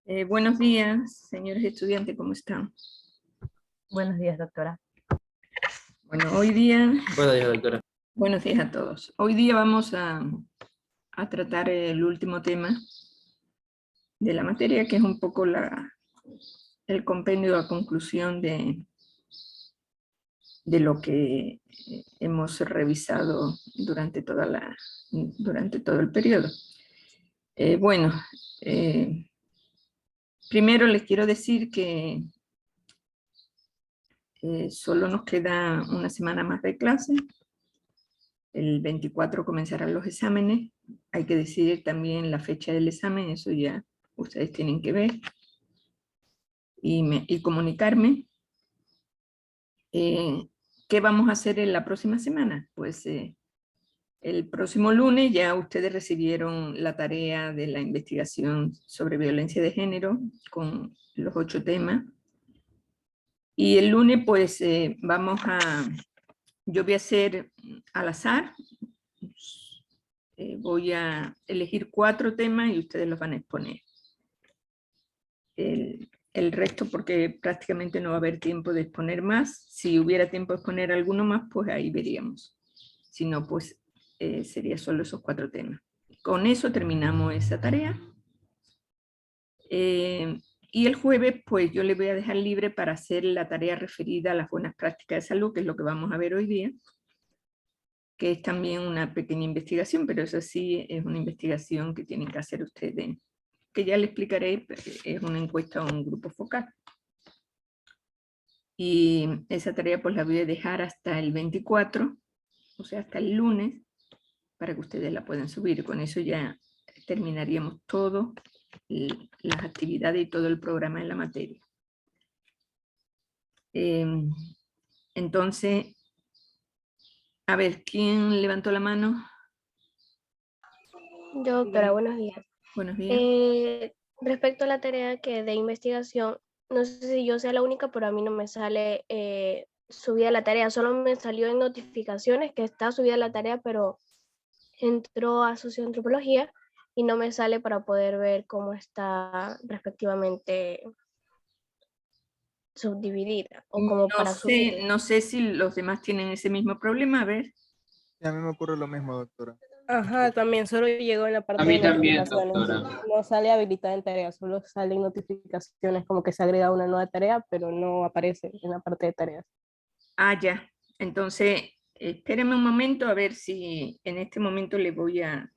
Buenos días, señores estudiantes, ¿cómo están? Buenos días, doctora. Bueno, hoy día, Buenos días, doctora. buenos días a todos. Hoy día vamos a tratar el último tema de la materia, que es un poco el compendio, la conclusión de lo que hemos revisado durante durante todo el periodo. Bueno, primero les quiero decir que solo nos queda una semana más de clase. El 24 comenzarán los exámenes. Hay que decidir también la fecha del examen, eso ya ustedes tienen que ver y comunicarme. ¿Qué vamos a hacer en la próxima semana? Pues el próximo lunes ya ustedes recibieron la tarea de la investigación sobre violencia de género con los 8 temas. Y el lunes pues yo voy a hacer al azar, voy a elegir 4 temas y ustedes los van a exponer. El resto porque prácticamente no va a haber tiempo de exponer más. Si hubiera tiempo de exponer alguno más, pues ahí veríamos. Si no, pues sería solo esos 4 temas. Con eso terminamos esa tarea. Y el jueves, pues yo le voy a dejar libre para hacer la tarea referida a las buenas prácticas de salud, que es lo que vamos a ver hoy día, que es también una pequeña investigación, pero eso sí es una investigación que tienen que hacer ustedes, que ya le explicaré, es una encuesta o un grupo focal. Y esa tarea pues la voy a dejar hasta el 24, o sea, hasta el lunes, para que ustedes la puedan subir. Con eso ya terminaríamos todo, las actividades y todo el programa en la materia. Entonces, a ver, ¿quién levantó la mano? Yo, doctora, buenos días. Buenos días. Respecto a la tarea de investigación, no sé si yo sea la única, pero a mí no me sale subida la tarea, solo me salió en notificaciones que está subida la tarea, pero entró a socioantropología y no me sale para poder ver cómo está respectivamente subdividida o como para subirla. No sé si los demás tienen ese mismo problema, a ver. Y a mí me ocurre lo mismo, doctora. Ajá, también solo llegó en la parte A de mí también, notificaciones. doctora. No sale habilitada en tareas, solo salen notificaciones como que se agrega una nueva tarea, pero no aparece en la parte de tareas. Ah, ya. Entonces, espérenme un momento a ver si en este momento le voy a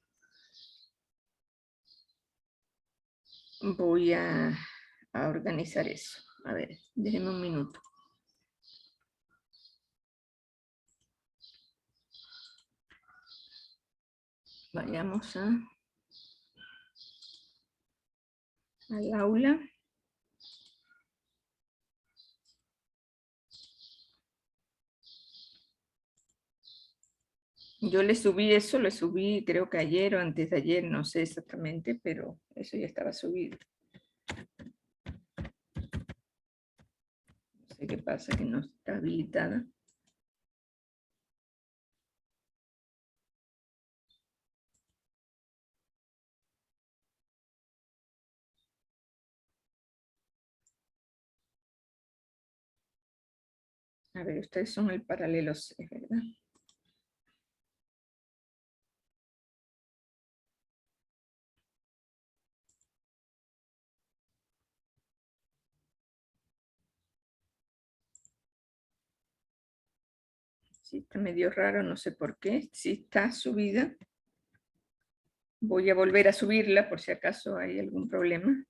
organizar eso. A ver, déjenme un minuto. Vayamos al aula. Yo le subí eso, lo subí creo que ayer o antes de ayer, no sé exactamente, pero eso ya estaba subido. No sé qué pasa, que no está habilitada. A ver, ustedes son el paralelo 6, ¿verdad? Sí, está medio raro, no sé por qué. Sí está subida. Voy a volver a subirla por si acaso hay algún problema.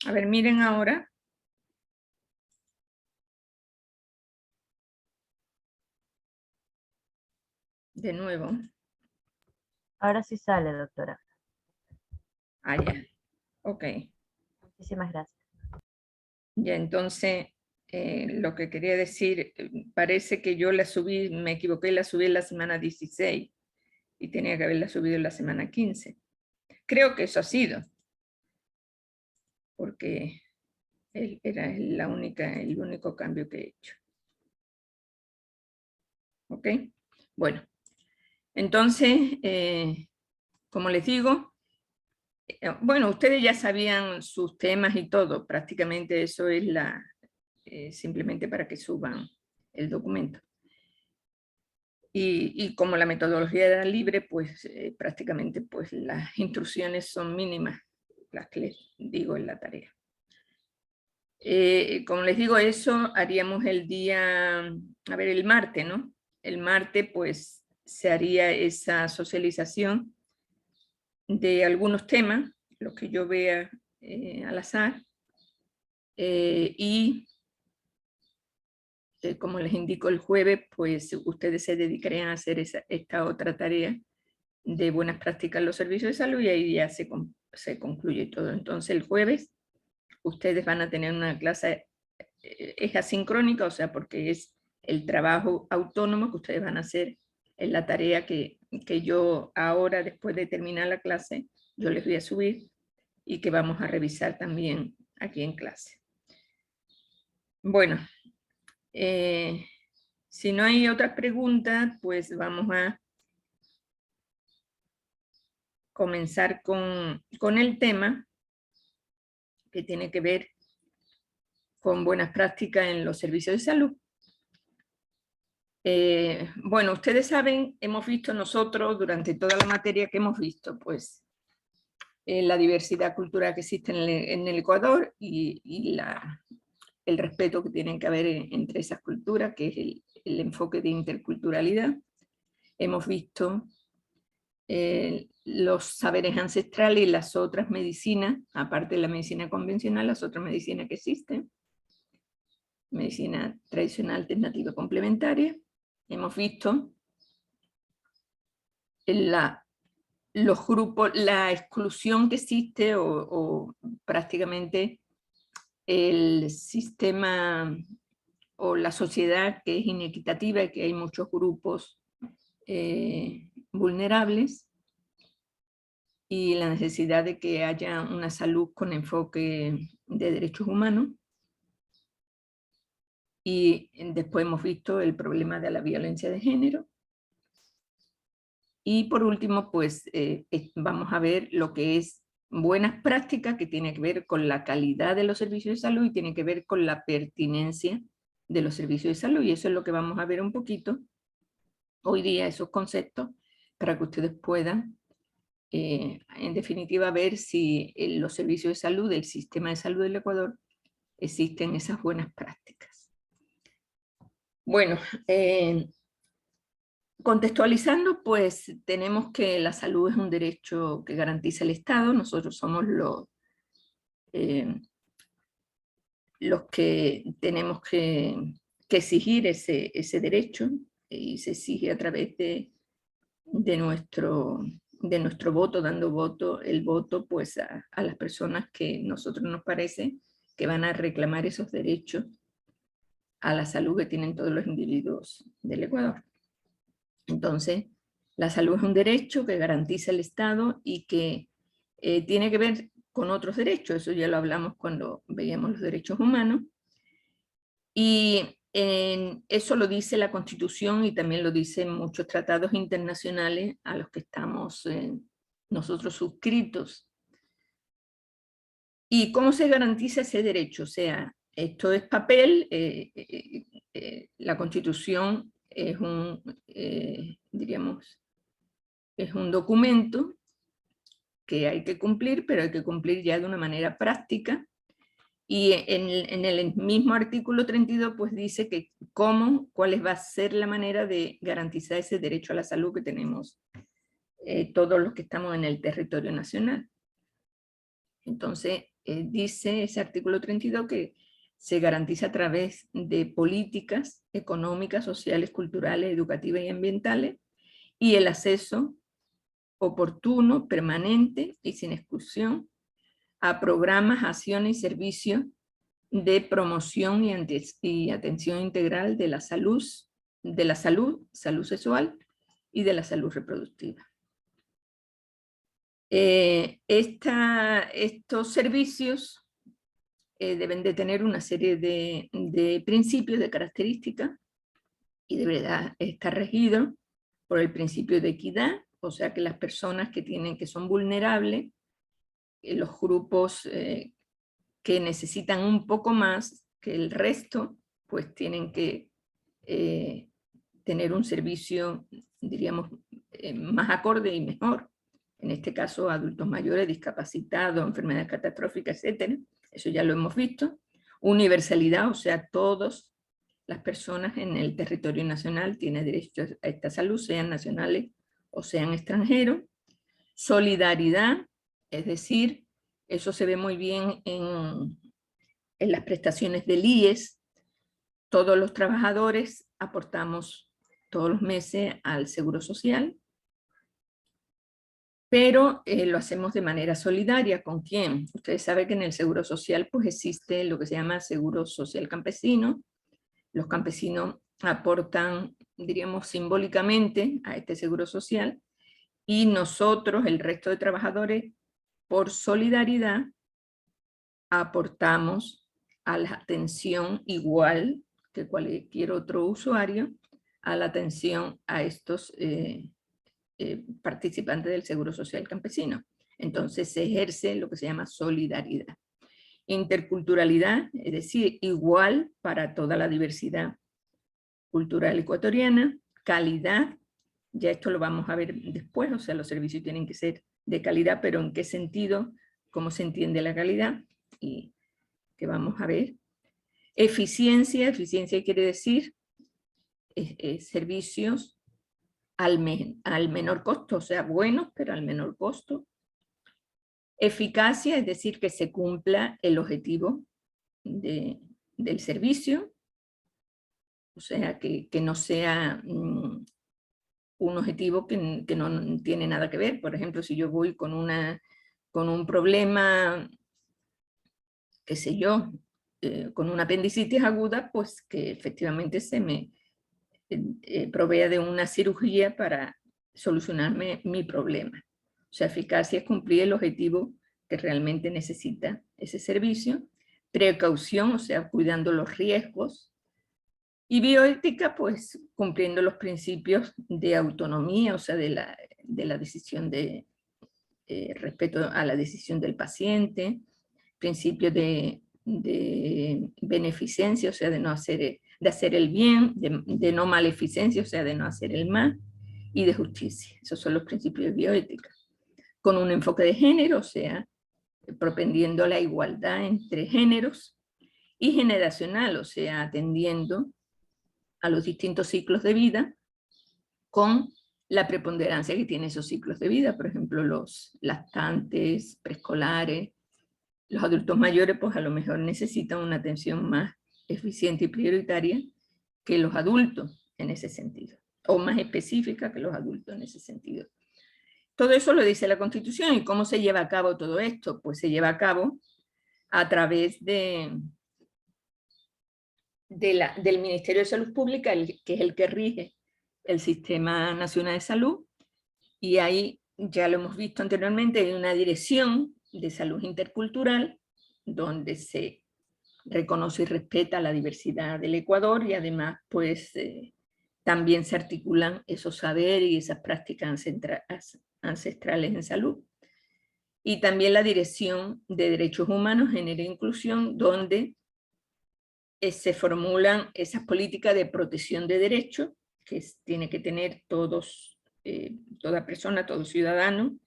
A ver, miren ahora. De nuevo. Ahora sí sale, doctora. Ah, ya. Ok. Muchísimas gracias. Ya, entonces, lo que quería decir, parece que yo la subí, me equivoqué, la subí en la semana 16 y tenía que haberla subido en la semana 15. Creo que eso ha sido, porque era el único cambio que he hecho. ¿Ok? Bueno, entonces, como les digo, bueno, ustedes ya sabían sus temas y todo, prácticamente eso es simplemente para que suban el documento. Y como la metodología era libre, pues prácticamente pues, las instrucciones son mínimas, las que les digo en la tarea. Como les digo, eso haríamos el día, a ver, el martes, ¿no? El martes pues se haría esa socialización de algunos temas, los que yo vea al azar, y como les indico el jueves, pues ustedes se dedicarían a hacer esta otra tarea de buenas prácticas en los servicios de salud y ahí ya se concluye todo. Entonces el jueves ustedes van a tener una clase, es asincrónica, o sea, porque es el trabajo autónomo que ustedes van a hacer en la tarea que yo ahora, después de terminar la clase, yo les voy a subir y que vamos a revisar también aquí en clase. Bueno, si no hay otras preguntas, pues vamos a comenzar con el tema que tiene que ver con buenas prácticas en los servicios de salud. Bueno, ustedes saben, hemos visto nosotros durante toda la materia que hemos visto, pues la diversidad cultural que existe en el Ecuador y el respeto que tiene que haber entre esas culturas, que es el enfoque de interculturalidad. Hemos visto los saberes ancestrales y las otras medicinas, aparte de la medicina convencional, las otras medicinas que existen. Medicina tradicional, alternativa, complementaria. Hemos visto los grupos, la exclusión que existe o prácticamente el sistema o la sociedad que es inequitativa y que hay muchos grupos vulnerables y la necesidad de que haya una salud con enfoque de derechos humanos. Y después hemos visto el problema de la violencia de género. Y por último, pues vamos a ver lo que es buenas prácticas, que tiene que ver con la calidad de los servicios de salud y tiene que ver con la pertinencia de los servicios de salud. Y eso es lo que vamos a ver un poquito hoy día, esos conceptos, para que ustedes puedan, en definitiva, ver si en los servicios de salud, del sistema de salud del Ecuador, existen esas buenas prácticas. Bueno, contextualizando, pues tenemos que la salud es un derecho que garantiza el Estado. Nosotros somos los que tenemos que exigir ese derecho y se exige a través de nuestro voto, dando el voto pues a las personas que nosotros nos parece que van a reclamar esos derechos a la salud que tienen todos los individuos del Ecuador. Entonces, la salud es un derecho que garantiza el Estado y que tiene que ver con otros derechos, eso ya lo hablamos cuando veíamos los derechos humanos, y eso lo dice la Constitución y también lo dicen muchos tratados internacionales a los que estamos nosotros suscritos. ¿Y cómo se garantiza ese derecho? O sea, esto es papel, la Constitución es diríamos, es un documento que hay que cumplir, pero hay que cumplir ya de una manera práctica. Y en el mismo artículo 32 pues dice que cuál va a ser la manera de garantizar ese derecho a la salud que tenemos todos los que estamos en el territorio nacional. Entonces, dice ese artículo 32 que se garantiza a través de políticas económicas, sociales, culturales, educativas y ambientales, y el acceso oportuno, permanente y sin exclusión a programas, acciones y servicios de promoción y atención integral de la salud, salud sexual y de la salud reproductiva. Estos servicios deben de tener una serie de principios, de características, y deberá estar regido por el principio de equidad, o sea que las personas que son vulnerables, los grupos que necesitan un poco más que el resto, pues tienen que tener un servicio, diríamos, más acorde y mejor. En este caso, adultos mayores, discapacitados, enfermedades catastróficas, etc. Eso ya lo hemos visto. Universalidad, o sea, todas las personas en el territorio nacional tienen derecho a esta salud, sean nacionales o sean extranjeros. Solidaridad, es decir, eso se ve muy bien en las prestaciones del IES. Todos los trabajadores aportamos todos los meses al Seguro Social, pero lo hacemos de manera solidaria. ¿Con quién? Ustedes saben que en el Seguro Social pues existe lo que se llama Seguro Social Campesino. Los campesinos aportan, diríamos, simbólicamente a este Seguro Social, y nosotros, el resto de trabajadores, por solidaridad, aportamos a la atención igual que cualquier otro usuario, a la atención a estos participantes del Seguro Social Campesino. Entonces se ejerce lo que se llama solidaridad. Interculturalidad, es decir, igual para toda la diversidad cultural ecuatoriana. Calidad, ya esto lo vamos a ver después, o sea, los servicios tienen que ser de calidad, pero ¿en qué sentido? ¿Cómo se entiende la calidad? Y que vamos a ver. Eficiencia, eficiencia quiere decir servicios al menor costo, o sea, buenos, pero al menor costo. Eficacia, es decir, que se cumpla el objetivo del servicio, o sea, que no sea un objetivo que no tiene nada que ver. Por ejemplo, si yo voy con un problema, qué sé yo, con una apendicitis aguda, pues que efectivamente se me provea de una cirugía para solucionarme mi problema. O sea, eficacia es cumplir el objetivo que realmente necesita ese servicio. Precaución, o sea, cuidando los riesgos. Y bioética, pues cumpliendo los principios de autonomía, o sea, de la decisión respeto a la decisión del paciente, principios de beneficencia, o sea, de hacer el bien, de no maleficencia, o sea, de no hacer el mal, y de justicia. Esos son los principios de bioética. Con un enfoque de género, o sea, propendiendo a la igualdad entre géneros, y generacional, o sea, atendiendo a los distintos ciclos de vida, con la preponderancia que tienen esos ciclos de vida. Por ejemplo, los lactantes, preescolares, los adultos mayores, pues a lo mejor necesitan una atención más eficiente y prioritaria que los adultos en ese sentido, o más específica que los adultos en ese sentido. Todo eso lo dice la Constitución. ¿Y cómo se lleva a cabo todo esto? Pues se lleva a cabo a través del Ministerio de Salud Pública, que es el que rige el Sistema Nacional de Salud, y ahí, ya lo hemos visto anteriormente, hay una dirección de salud intercultural donde se reconoce y respeta la diversidad del Ecuador, y además pues también se articulan esos saberes y esas prácticas ancestrales en salud. Y también la Dirección de Derechos Humanos, Género e Inclusión, donde se formulan esas políticas de protección de derechos que tiene que tener toda persona, todo ciudadano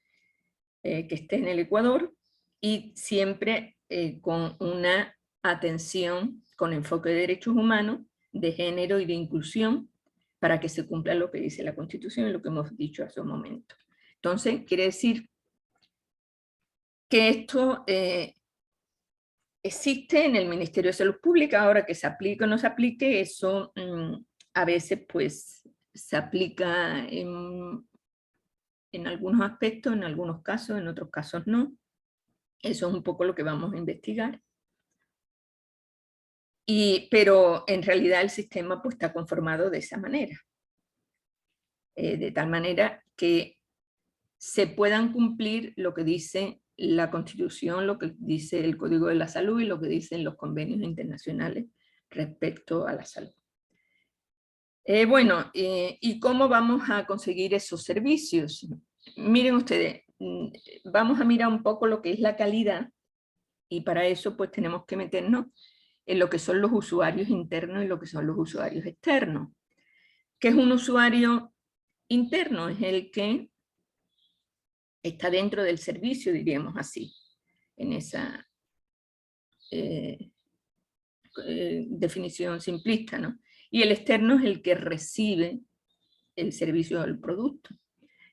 que esté en el Ecuador, y siempre con una atención con enfoque de derechos humanos, de género y de inclusión, para que se cumpla lo que dice la Constitución y lo que hemos dicho hace un momento. Entonces, quiere decir que esto existe en el Ministerio de Salud Pública. Ahora, que se aplique o no se aplique, eso a veces pues se aplica en algunos aspectos, en algunos casos, en otros casos no. Eso es un poco lo que vamos a investigar. Pero en realidad el sistema pues está conformado de esa manera. De tal manera que se puedan cumplir lo que dice la Constitución, lo que dice el Código de la Salud y lo que dicen los convenios internacionales respecto a la salud. Bueno, ¿y cómo vamos a conseguir esos servicios? Miren ustedes, vamos a mirar un poco lo que es la calidad, y para eso pues tenemos que meternos en lo que son los usuarios internos y lo que son los usuarios externos. ¿Qué es un usuario interno? Es el que está dentro del servicio, diríamos así, en esa definición simplista, ¿no? Y el externo es el que recibe el servicio o el producto.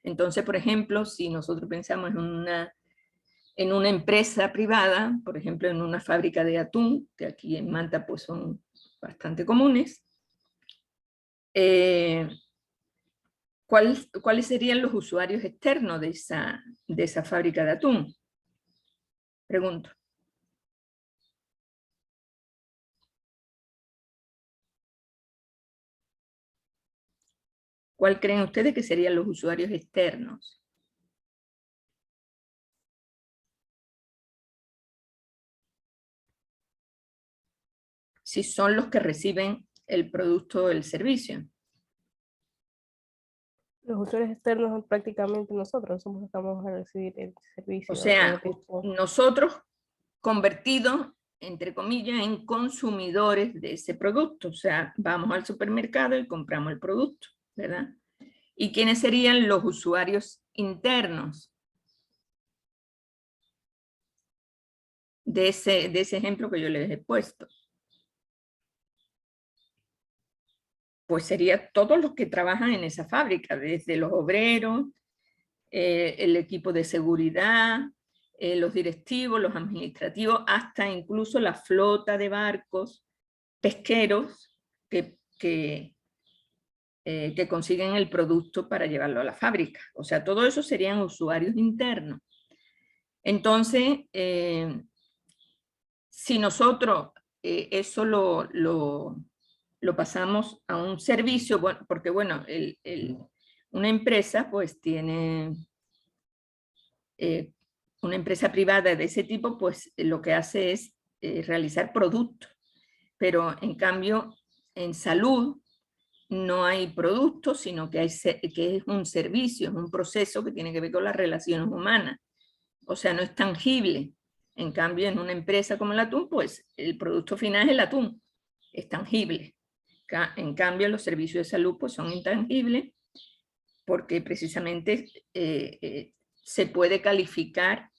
Entonces, por ejemplo, si nosotros pensamos en una empresa privada, por ejemplo, en una fábrica de atún, que aquí en Manta pues son bastante comunes, ¿cuáles serían los usuarios externos de esa fábrica de atún? Pregunto. ¿Cuál creen ustedes que serían los usuarios externos? Si son los que reciben el producto o el servicio. Los usuarios externos son prácticamente nosotros, somos los que vamos a recibir el servicio. O sea, nosotros convertidos, entre comillas, en consumidores de ese producto. O sea, vamos al supermercado y compramos el producto, ¿verdad? ¿Y quiénes serían los usuarios internos de ese ejemplo que yo les he puesto? Pues serían todos los que trabajan en esa fábrica, desde los obreros, el equipo de seguridad, los directivos, los administrativos, hasta incluso la flota de barcos pesqueros que consiguen el producto para llevarlo a la fábrica. O sea, todo eso serían usuarios internos. Entonces, si nosotros eso lo pasamos a un servicio, bueno, porque bueno, una empresa pues tiene, una empresa privada de ese tipo pues lo que hace es realizar productos, pero en cambio en salud no hay productos, sino que es un servicio, es un proceso que tiene que ver con las relaciones humanas, o sea, no es tangible. En cambio, en una empresa como el atún, pues el producto final es el atún, es tangible. En cambio, los servicios de salud pues son intangibles porque precisamente se puede calificar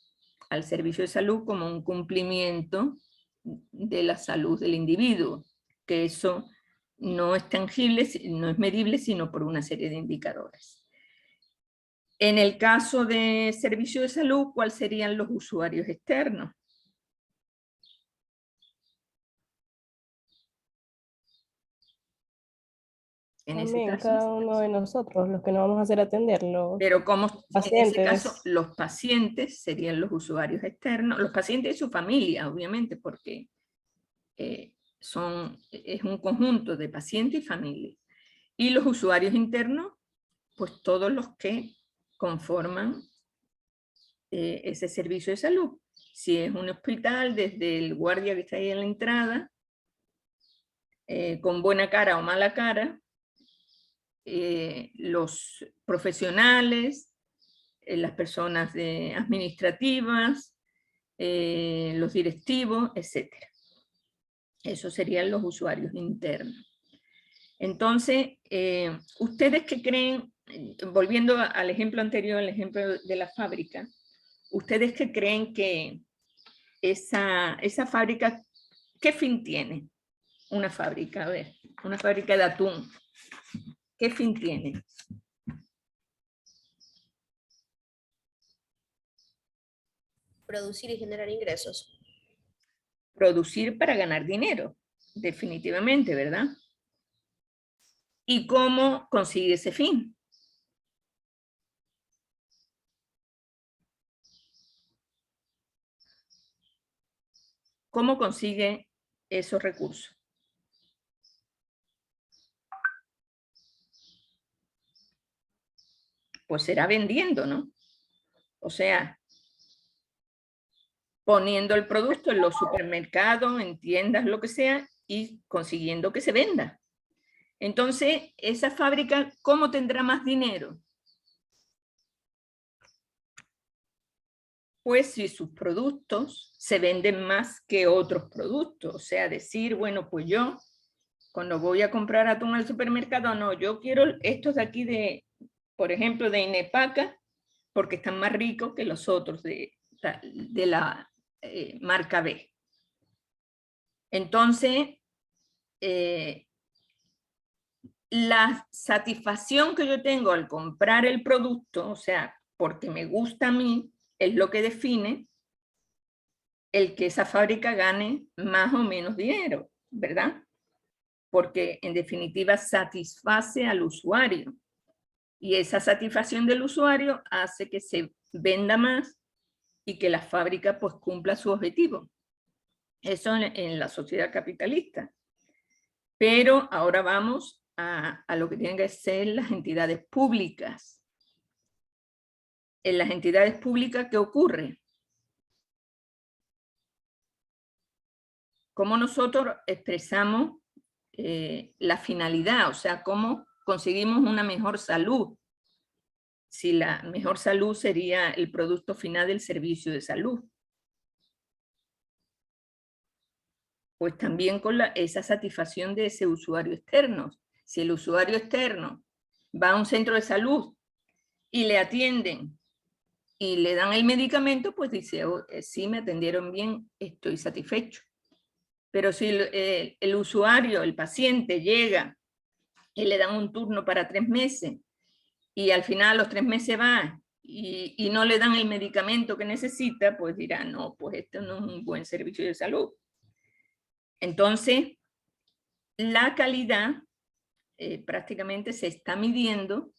al servicio de salud como un cumplimiento de la salud del individuo, que eso no es tangible, no es medible, sino por una serie de indicadores. En el caso de servicio de salud, ¿cuáles serían los usuarios externos? En ese También caso, cada uno de nosotros, los que nos vamos a hacer atender, los pero como en ese caso pacientes. los pacientes serían los usuarios externos, los pacientes y su familia, obviamente, porque es un conjunto de paciente y familia. Y los usuarios internos, pues todos los que conforman ese servicio de salud. Si es un hospital, desde el guardia que está ahí en la entrada, con buena cara o mala cara, los profesionales, las personas administrativas, los directivos, etc. Esos serían los usuarios internos. Entonces, ¿ustedes qué creen? Volviendo al ejemplo anterior, al ejemplo de la fábrica, ¿ustedes qué creen que esa fábrica, qué fin tiene? Una fábrica, a ver, una fábrica de atún, ¿qué fin tiene? Producir y generar ingresos. Producir para ganar dinero, definitivamente, ¿verdad? ¿Y cómo consigue ese fin? ¿Cómo consigue esos recursos? Pues será vendiendo, ¿no? O sea, poniendo el producto en los supermercados, en tiendas, lo que sea, y consiguiendo que se venda. Entonces, esa fábrica, ¿cómo tendrá más dinero? Pues si sus productos se venden más que otros productos. O sea, decir, bueno, pues yo, cuando voy a comprar atún al supermercado, no, yo quiero estos de aquí de, por ejemplo, de Inepaca, porque están más ricos que los otros de la marca B. Entonces, la satisfacción que yo tengo al comprar el producto, o sea, porque me gusta a mí, es lo que define el que esa fábrica gane más o menos dinero, ¿verdad? Porque en definitiva satisface al usuario. Y esa satisfacción del usuario hace que se venda más y que la fábrica pues cumpla su objetivo. Eso en la sociedad capitalista. Pero ahora vamos a lo que tienen que ser las entidades públicas. En las entidades públicas, ¿qué ocurre? ¿Cómo nosotros expresamos la finalidad? O sea, ¿cómo conseguimos una mejor salud? Si la mejor salud sería el producto final del servicio de salud. Pues también con esa satisfacción de ese usuario externo. Si el usuario externo va a un centro de salud y le atienden y le dan el medicamento, pues dice, oh, sí, me atendieron bien, estoy satisfecho. Pero si el usuario, el paciente llega y le dan un turno para 3 meses y al final a los 3 meses va y no le dan el medicamento que necesita, pues dirá, no, pues esto no es un buen servicio de salud. Entonces, la calidad prácticamente se está midiendo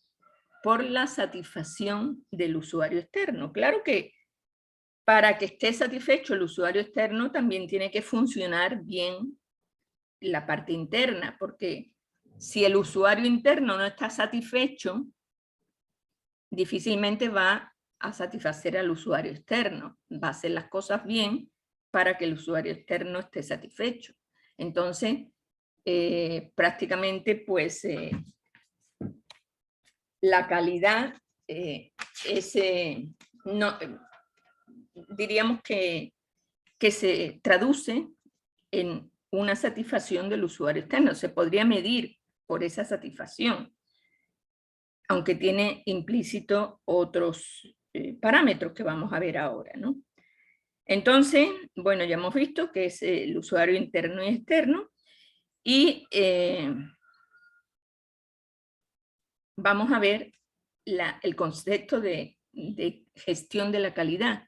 por la satisfacción del usuario externo. Claro que para que esté satisfecho el usuario externo también tiene que funcionar bien la parte interna, porque si el usuario interno no está satisfecho, difícilmente va a satisfacer al usuario externo. Va a hacer las cosas bien para que el usuario externo esté satisfecho. Entonces, prácticamente, pues, la calidad diríamos que se traduce en una satisfacción del usuario externo. Se podría medir por esa satisfacción, aunque tiene implícito otros parámetros que vamos a ver ahora, ¿no? Entonces, bueno, ya hemos visto que es el usuario interno y externo, y vamos a ver el concepto de gestión de la calidad,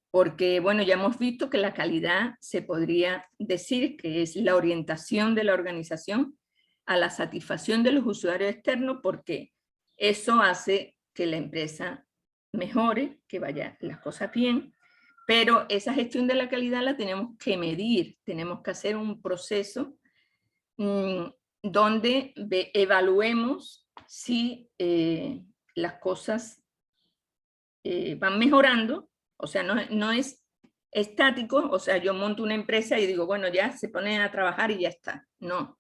porque, bueno, ya hemos visto que la calidad se podría decir que es la orientación de la organización a la satisfacción de los usuarios externos, porque eso hace que la empresa mejore, que vayan las cosas bien, pero esa gestión de la calidad la tenemos que medir, tenemos que hacer un proceso donde evaluemos si las cosas van mejorando. O sea, no es estático, o sea, yo monto una empresa y digo, bueno, ya se ponen a trabajar y ya está. No.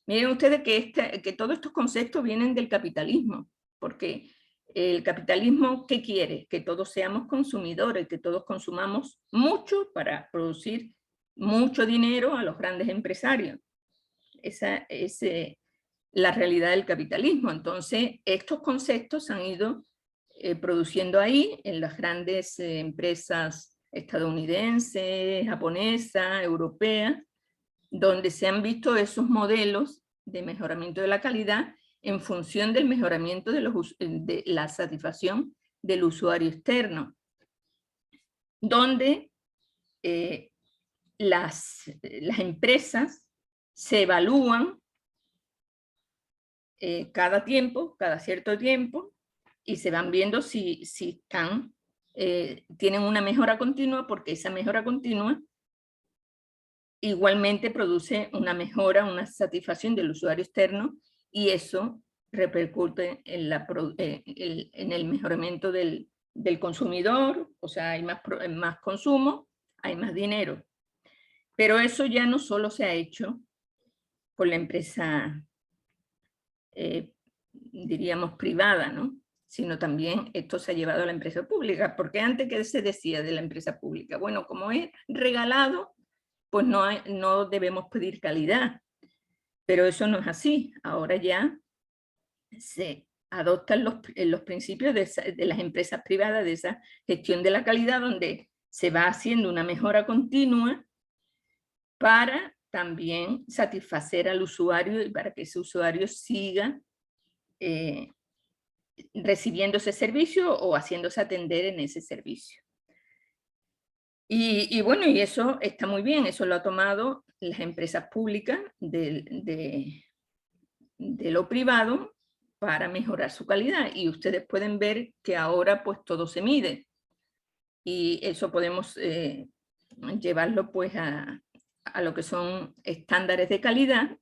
Miren ustedes que todos estos conceptos vienen del capitalismo, porque el capitalismo, ¿qué quiere? Que todos seamos consumidores, que todos consumamos mucho para producir mucho dinero a los grandes empresarios. Esa es la realidad del capitalismo. Entonces, estos conceptos han ido produciendo ahí en las grandes empresas estadounidenses, japonesas, europeas, donde se han visto esos modelos de mejoramiento de la calidad en función del mejoramiento de la satisfacción del usuario externo, donde las empresas se evalúan cada cierto tiempo, y se van viendo si tienen una mejora continua, porque esa mejora continua igualmente produce una mejora, una satisfacción del usuario externo, y eso repercute en el mejoramiento del consumidor, o sea, hay más consumo, hay más dinero. Pero eso ya no solo se ha hecho con la empresa, diríamos, privada, ¿no? Sino también esto se ha llevado a la empresa pública, porque antes, ¿qué se decía de la empresa pública? Bueno, como es regalado, pues no debemos pedir calidad, pero eso no es así. Ahora ya se adoptan los principios de las empresas privadas, de esa gestión de la calidad, donde se va haciendo una mejora continua para también satisfacer al usuario y para que ese usuario siga recibiendo ese servicio o haciéndose atender en ese servicio. Y bueno, y eso está muy bien, eso lo ha tomado las empresas públicas de lo privado para mejorar su calidad, y ustedes pueden ver que ahora pues todo se mide, y eso podemos llevarlo pues a lo que son estándares de calidad,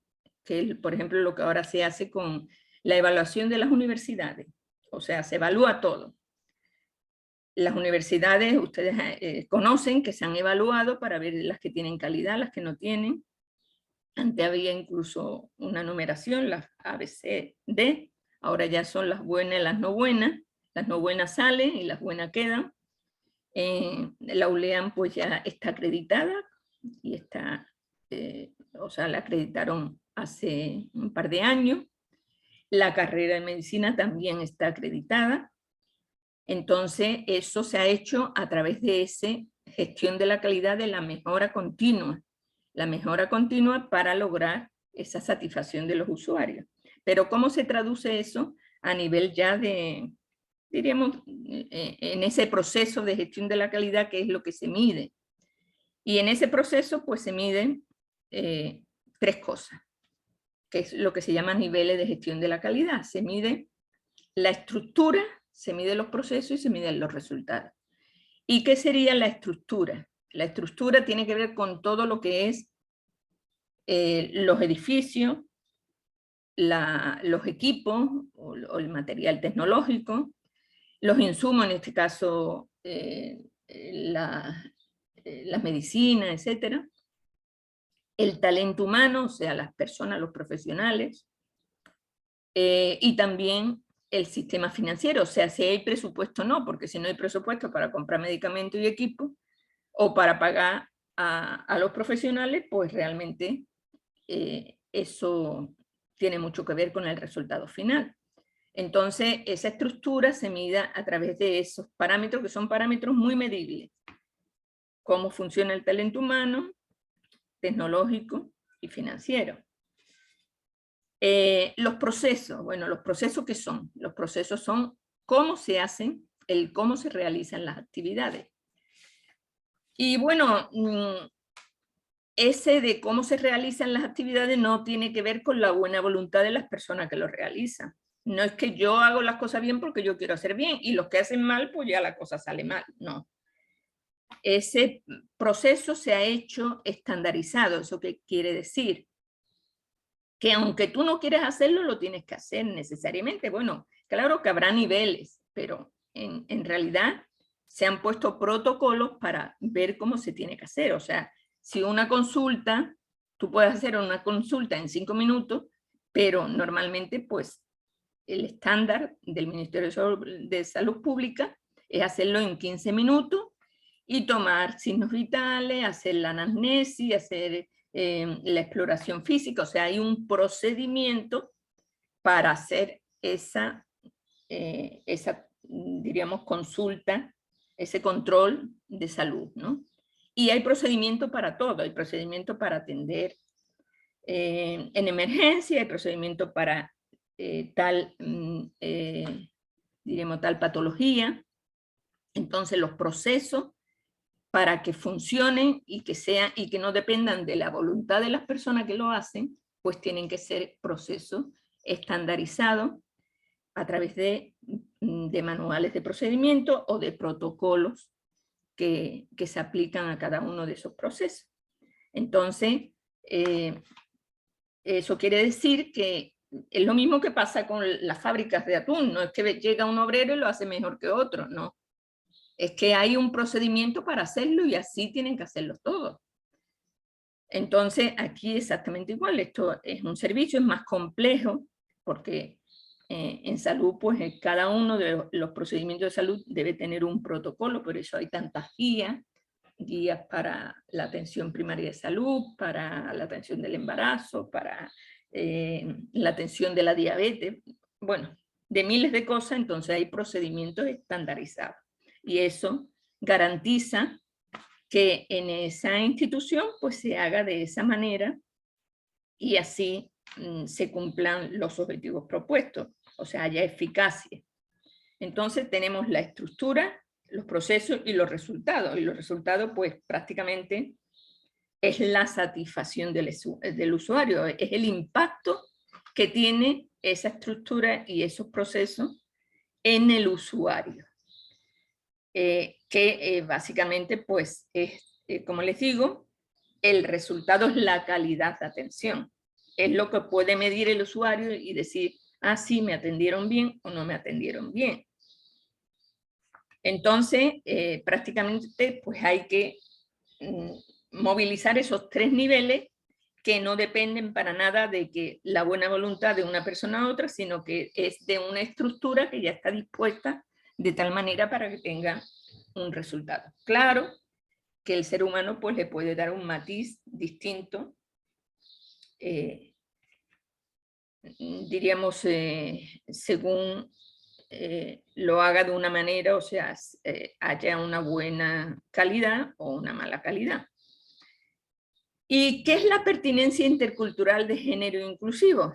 que es, por ejemplo, lo que ahora se hace con la evaluación de las universidades, o sea, se evalúa todo. Las universidades, ustedes conocen que se han evaluado para ver las que tienen calidad, las que no tienen. Antes había incluso una numeración, las A, B, C, D. Ahora ya son las buenas y las no buenas. Las no buenas salen y las buenas quedan. La ULEAM pues ya está acreditada y está, o sea, la acreditaron hace un par de años. La carrera de medicina también está acreditada. Entonces, eso se ha hecho a través de esa gestión de la calidad, de la mejora continua para lograr esa satisfacción de los usuarios. Pero ¿cómo se traduce eso a nivel ya de, diríamos, en ese proceso de gestión de la calidad, que es lo que se mide? Y en ese proceso, pues se miden tres cosas, que es lo que se llama niveles de gestión de la calidad. Se mide la estructura, se miden los procesos y se miden los resultados. ¿Y qué sería la estructura? La estructura tiene que ver con todo lo que es los edificios, los equipos o el material tecnológico, los insumos, en este caso las medicinas, etc. El talento humano, o sea, las personas, los profesionales, y también el sistema financiero, o sea, si hay presupuesto o no, porque si no hay presupuesto para comprar medicamentos y equipos, o para pagar a los profesionales, pues realmente eso tiene mucho que ver con el resultado final. Entonces, esa estructura se mida a través de esos parámetros, que son parámetros muy medibles. Cómo funciona el talento humano, tecnológico y financiero. Los procesos, bueno, ¿los procesos qué son? Los procesos son cómo se hacen, cómo se realizan las actividades. Y bueno, ese de cómo se realizan las actividades no tiene que ver con la buena voluntad de las personas que lo realizan. No es que yo hago las cosas bien porque yo quiero hacer bien, y los que hacen mal, pues ya la cosa sale mal. No. Ese proceso se ha hecho estandarizado. ¿Eso qué quiere decir? Que aunque tú no quieras hacerlo, lo tienes que hacer necesariamente. Bueno, claro que habrá niveles, pero en realidad se han puesto protocolos para ver cómo se tiene que hacer. O sea, si una consulta, tú puedes hacer una consulta en 5 minutos, pero normalmente pues el estándar del Ministerio de Salud Pública es hacerlo en 15 minutos y tomar signos vitales, hacer la anamnesis, hacer la exploración física. O sea, hay un procedimiento para hacer esa diríamos, consulta, ese control de salud, ¿no? Y hay procedimiento para todo, hay procedimiento para atender en emergencia, hay procedimiento para diríamos, tal patología. Entonces los procesos para que funcionen y que no dependan de la voluntad de las personas que lo hacen, pues tienen que ser procesos estandarizados a través de manuales de procedimiento o de protocolos que se aplican a cada uno de esos procesos. Entonces, eso quiere decir que es lo mismo que pasa con las fábricas de atún, no es que llega un obrero y lo hace mejor que otro, no. Es que hay un procedimiento para hacerlo y así tienen que hacerlo todos. Entonces, aquí exactamente igual, esto es un servicio, es más complejo, porque en salud, pues cada uno de los procedimientos de salud debe tener un protocolo, por eso hay tantas guías para la atención primaria de salud, para la atención del embarazo, para la atención de la diabetes, bueno, de miles de cosas, entonces hay procedimientos estandarizados. Y eso garantiza que en esa institución pues se haga de esa manera y así se cumplan los objetivos propuestos, o sea, haya eficacia. Entonces tenemos la estructura, los procesos y los resultados. Y los resultados pues prácticamente es la satisfacción del usuario, es el impacto que tiene esa estructura y esos procesos en el usuario. Básicamente pues es, como les digo, el resultado es la calidad de atención. Es lo que puede medir el usuario y decir, ah, sí, me atendieron bien o no me atendieron bien. Entonces, prácticamente pues hay que movilizar esos 3 niveles que no dependen para nada de que la buena voluntad de una persona a otra, sino que es de una estructura que ya está dispuesta de tal manera para que tenga un resultado. Claro que el ser humano pues le puede dar un matiz distinto, diríamos, según lo haga de una manera, o sea, haya una buena calidad o una mala calidad. ¿Y qué es la pertinencia intercultural de género inclusivo?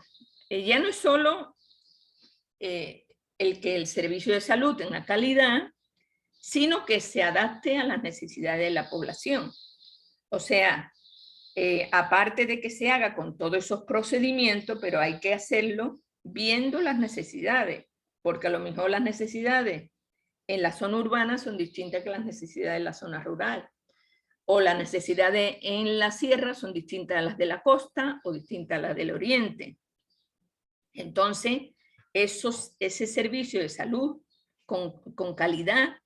Ya no es solo el que el servicio de salud tenga calidad, sino que se adapte a las necesidades de la población. O sea, aparte de que se haga con todos esos procedimientos, pero hay que hacerlo viendo las necesidades, porque a lo mejor las necesidades en la zona urbana son distintas que las necesidades en la zona rural, o las necesidades en la sierra son distintas a las de la costa o distintas a las del oriente. Entonces, ese servicio de salud con calidad,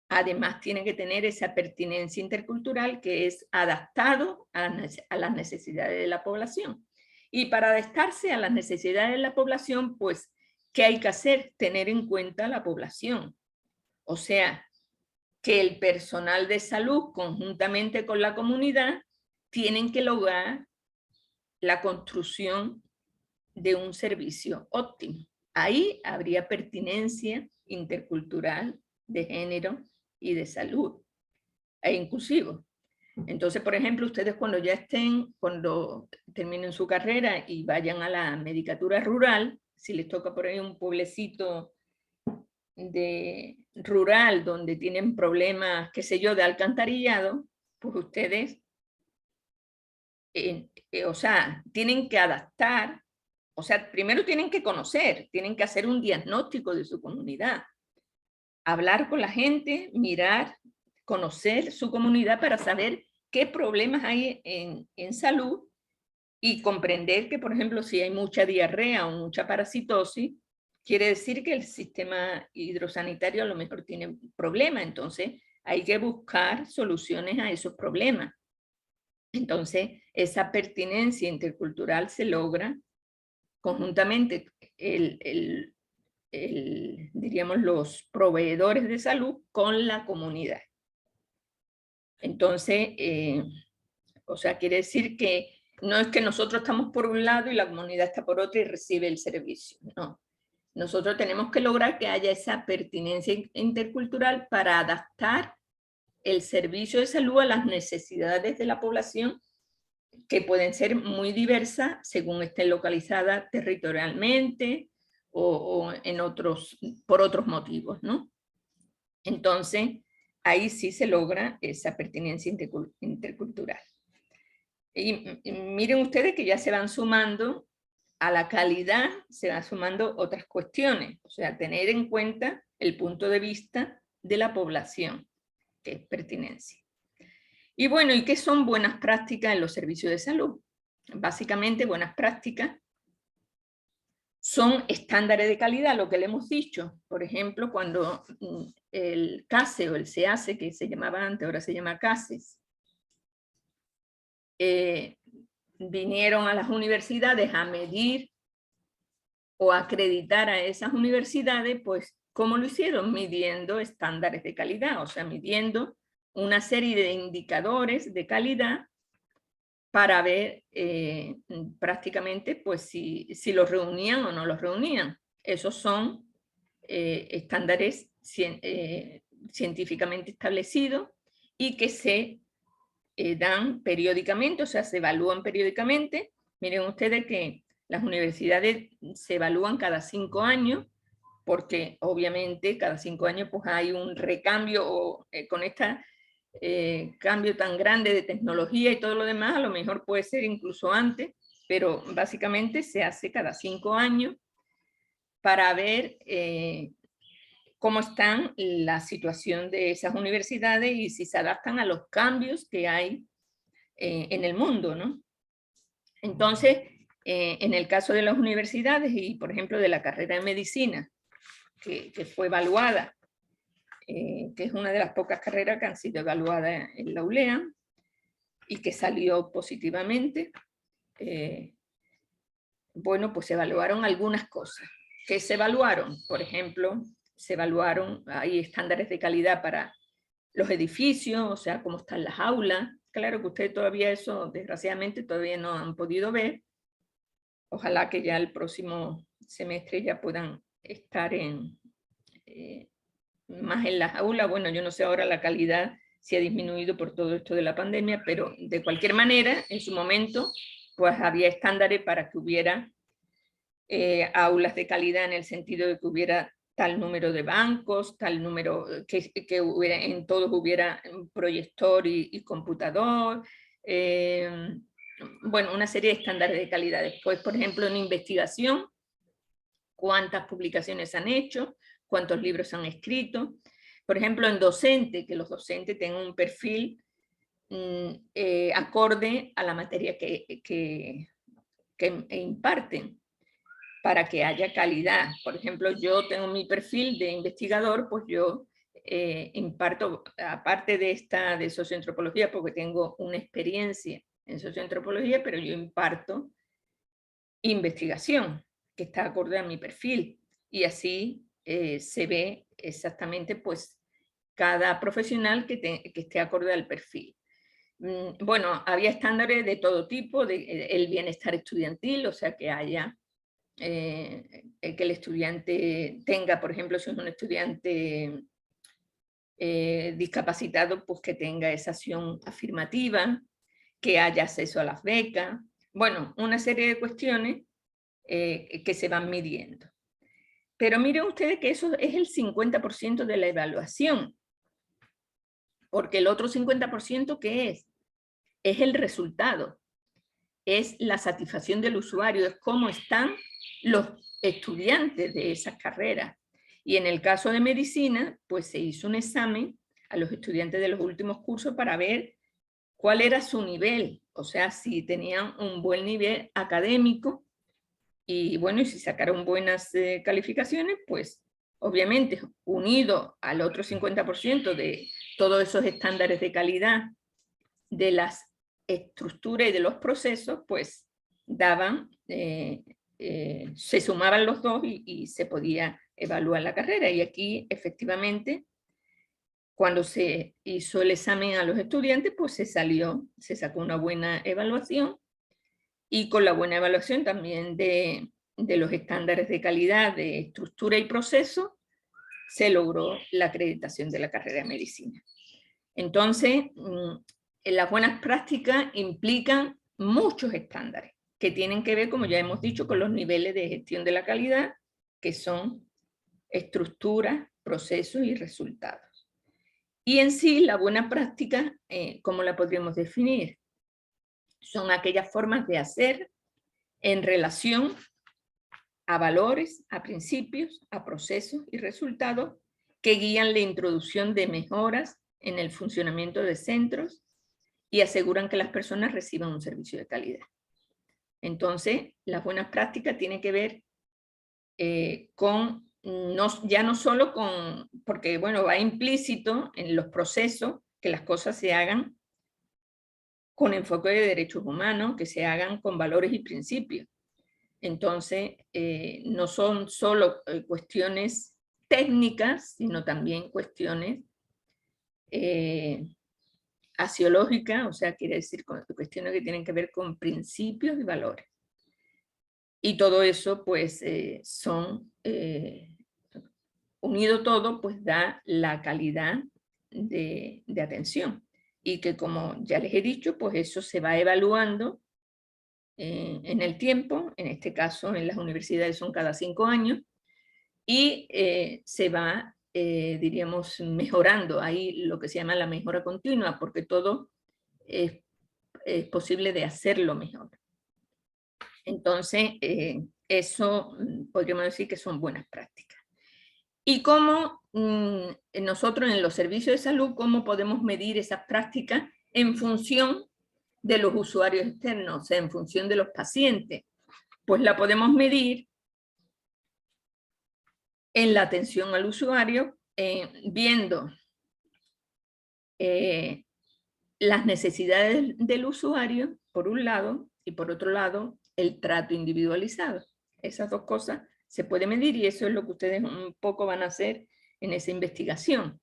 además tiene que tener esa pertinencia intercultural que es adaptado a las necesidades de la población. Y para adaptarse a las necesidades de la población, pues, ¿qué hay que hacer? Tener en cuenta la población. O sea, que el personal de salud, conjuntamente con la comunidad, tienen que lograr la construcción de un servicio óptimo. Ahí habría pertinencia intercultural, de género y de salud, e inclusivo. Entonces, por ejemplo, ustedes cuando terminen su carrera y vayan a la medicatura rural, si les toca por ahí un pueblecito rural donde tienen problemas, qué sé yo, de alcantarillado, pues ustedes, o sea, tienen que adaptar, o sea, primero tienen que conocer, tienen que hacer un diagnóstico de su comunidad, hablar con la gente, mirar, conocer su comunidad para saber qué problemas hay en salud y comprender que, por ejemplo, si hay mucha diarrea o mucha parasitosis, quiere decir que el sistema hidrosanitario a lo mejor tiene problemas, entonces hay que buscar soluciones a esos problemas. Entonces, esa pertinencia intercultural se logra conjuntamente diríamos, los proveedores de salud con la comunidad. Entonces, o sea, quiere decir que no es que nosotros estamos por un lado y la comunidad está por otro y recibe el servicio, no. Nosotros tenemos que lograr que haya esa pertinencia intercultural para adaptar el servicio de salud a las necesidades de la población, que pueden ser muy diversas según estén localizadas territorialmente o por otros motivos, ¿no? Entonces, ahí sí se logra esa pertinencia intercultural. Y miren ustedes que ya se van sumando a la calidad, se van sumando otras cuestiones, o sea, tener en cuenta el punto de vista de la población, que es pertinencia. Y bueno, ¿y qué son buenas prácticas en los servicios de salud? Básicamente, buenas prácticas son estándares de calidad, lo que le hemos dicho. Por ejemplo, cuando el CASE o el SEACE, que se llamaba antes, ahora se llama CASES, vinieron a las universidades a medir o acreditar a esas universidades, pues, ¿cómo lo hicieron? Midiendo estándares de calidad, o sea, midiendo una serie de indicadores de calidad para ver prácticamente pues, si los reunían o no los reunían. Esos son estándares científicamente establecidos y que se dan periódicamente, o sea, se evalúan periódicamente. Miren ustedes que las universidades se evalúan cada 5 años, porque obviamente cada 5 años pues hay un recambio con este cambio tan grande de tecnología y todo lo demás, a lo mejor puede ser incluso antes, pero básicamente se hace cada 5 años para ver cómo están la situación de esas universidades y si se adaptan a los cambios que hay en el mundo, ¿no? Entonces, en el caso de las universidades y, por ejemplo, de la carrera de medicina, que fue evaluada, que es una de las pocas carreras que han sido evaluadas en la ULEA y que salió positivamente, bueno, pues se evaluaron algunas cosas. ¿Qué se evaluaron? Por ejemplo, se evaluaron, hay estándares de calidad para los edificios, o sea, cómo están las aulas. Claro que ustedes todavía eso, desgraciadamente, todavía no han podido ver. Ojalá que ya el próximo semestre ya puedan estar más en las aulas. Bueno, yo no sé ahora la calidad si ha disminuido por todo esto de la pandemia, pero de cualquier manera, en su momento, pues había estándares para que hubiera aulas de calidad en el sentido de que hubiera tal número de bancos, tal número, que hubiera, en todos hubiera proyector y computador, bueno, una serie de estándares de calidad. Después, por ejemplo, en investigación, cuántas publicaciones han hecho, cuántos libros han escrito. Por ejemplo, en docente, que los docentes tengan un perfil acorde a la materia que imparten, para que haya calidad. Por ejemplo, yo tengo mi perfil de investigador, pues yo imparto, aparte de socioantropología, porque tengo una experiencia en socioantropología, pero yo imparto investigación, que está acorde a mi perfil. Y así se ve exactamente pues cada profesional que esté acorde al perfil. Bueno, había estándares de todo tipo, el bienestar estudiantil, o sea que haya, que el estudiante tenga, por ejemplo, si es un estudiante discapacitado, pues que tenga esa acción afirmativa, que haya acceso a las becas, bueno, una serie de cuestiones que se van midiendo. Pero miren ustedes que eso es el 50% de la evaluación, porque el otro 50% ¿qué es? Es el resultado, es la satisfacción del usuario, es cómo están los estudiantes de esas carreras. Y en el caso de medicina, pues se hizo un examen a los estudiantes de los últimos cursos para ver cuál era su nivel, o sea, si tenían un buen nivel académico y bueno, y si sacaron buenas calificaciones, pues obviamente unido al otro 50% de todos esos estándares de calidad de las estructuras y de los procesos, pues daban, se sumaban los dos y se podía evaluar la carrera. Y aquí efectivamente, cuando se hizo el examen a los estudiantes, pues se sacó una buena evaluación, y con la buena evaluación también de los estándares de calidad de estructura y proceso, se logró la acreditación de la carrera de medicina. Entonces, las buenas prácticas implican muchos estándares que tienen que ver, como ya hemos dicho, con los niveles de gestión de la calidad, que son estructuras, procesos y resultados. Y en sí, la buena práctica, ¿cómo la podríamos definir? Son aquellas formas de hacer en relación a valores, a principios, a procesos y resultados que guían la introducción de mejoras en el funcionamiento de centros y aseguran que las personas reciban un servicio de calidad. Entonces, las buenas prácticas tienen que ver con, ya no solo con, porque bueno, va implícito en los procesos que las cosas se hagan con enfoque de derechos humanos, que se hagan con valores y principios. Entonces, no son solo cuestiones técnicas, sino también cuestiones axiológicas, o sea, quiere decir cuestiones que tienen que ver con principios y valores. Y todo eso, pues, unido todo, pues da la calidad de atención. Y que, como ya les he dicho, pues eso se va evaluando en el tiempo, en este caso en las universidades son cada 5 años, y se va, diríamos, mejorando ahí lo que se llama la mejora continua, porque todo es posible de hacerlo mejor. Entonces, eso podríamos decir que son buenas prácticas. Y cómo nosotros en los servicios de salud, cómo podemos medir esas prácticas en función de los usuarios externos, o sea, en función de los pacientes. Pues la podemos medir en la atención al usuario, viendo las necesidades del usuario, por un lado, y por otro lado, el trato individualizado. Esas dos cosas se pueden medir y eso es lo que ustedes un poco van a hacer en esa investigación.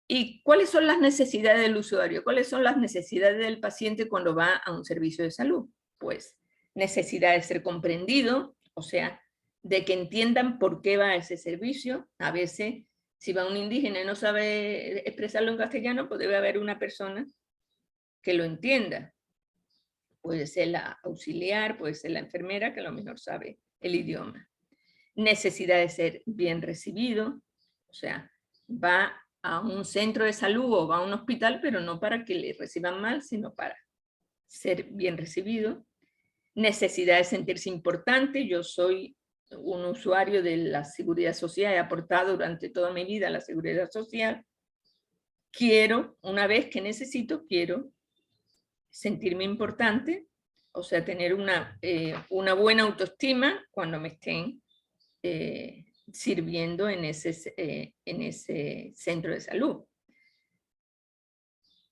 ¿Y cuáles son las necesidades del usuario? ¿Cuáles son las necesidades del paciente cuando va a un servicio de salud? Pues necesidad de ser comprendido, o sea, de que entiendan por qué va a ese servicio. A veces, si va un indígena y no sabe expresarlo en castellano, pues debe haber una persona que lo entienda. Puede ser la auxiliar, puede ser la enfermera, que a lo mejor sabe el idioma. Necesidad de ser bien recibido, o sea, va a un centro de salud o va a un hospital, pero no para que le reciban mal, sino para ser bien recibido. Necesidad de sentirse importante. Yo soy un usuario de la seguridad social, he aportado durante toda mi vida a la seguridad social. Quiero, una vez que necesito, quiero sentirme importante, o sea, tener una buena autoestima cuando me estén sirviendo en ese centro de salud.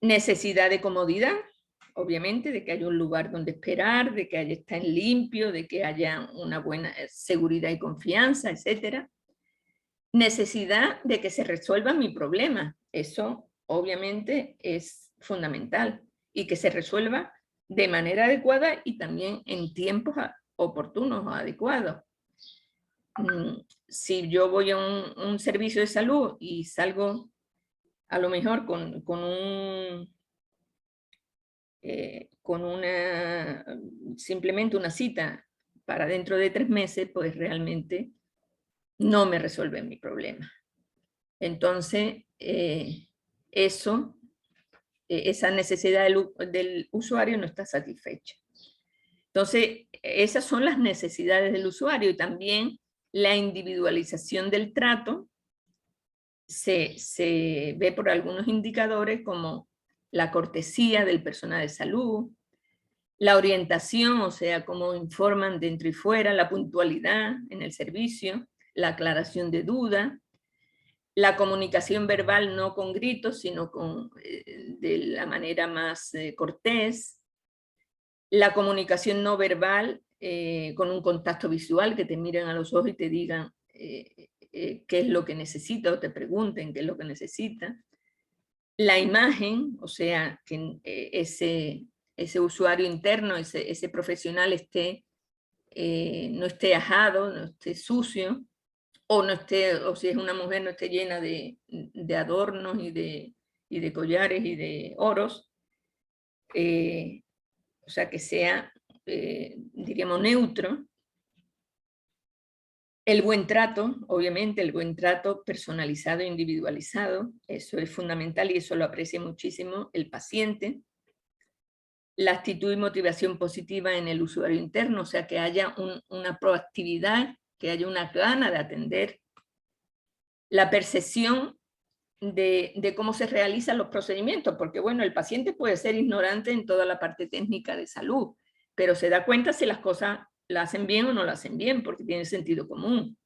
Necesidad de comodidad, obviamente, de que haya un lugar donde esperar, de que estén limpio, de que haya una buena seguridad y confianza, etc. Necesidad de que se resuelva mi problema, eso obviamente es fundamental, y que se resuelva de manera adecuada y también en tiempos oportunos o adecuados. Si yo voy a un servicio de salud y salgo a lo mejor simplemente una cita para dentro de 3 meses, pues realmente no me resuelve mi problema. Entonces, esa necesidad del usuario no está satisfecha. Entonces, esas son las necesidades del usuario, y también la individualización del trato se ve por algunos indicadores como la cortesía del personal de salud, la orientación, o sea, cómo informan dentro y fuera, la puntualidad en el servicio, la aclaración de dudas, la comunicación verbal no con gritos, sino de la manera más cortés, la comunicación no verbal con un contacto visual, que te miren a los ojos y te digan qué es lo que necesita, o te pregunten qué es lo que necesita. La imagen, o sea, que ese usuario interno, ese profesional no esté ajado, no esté sucio, o si es una mujer, no esté llena de adornos y de collares y de oros. O sea, que sea, diríamos, neutro. El buen trato, obviamente, el buen trato personalizado e individualizado, eso es fundamental y eso lo aprecia muchísimo el paciente. La actitud y motivación positiva en el usuario interno, o sea, que haya una proactividad, que haya una gana de atender. La percepción de cómo se realizan los procedimientos, porque bueno, el paciente puede ser ignorante en toda la parte técnica de salud, pero se da cuenta si las cosas la hacen bien o no la hacen bien, porque tiene sentido común.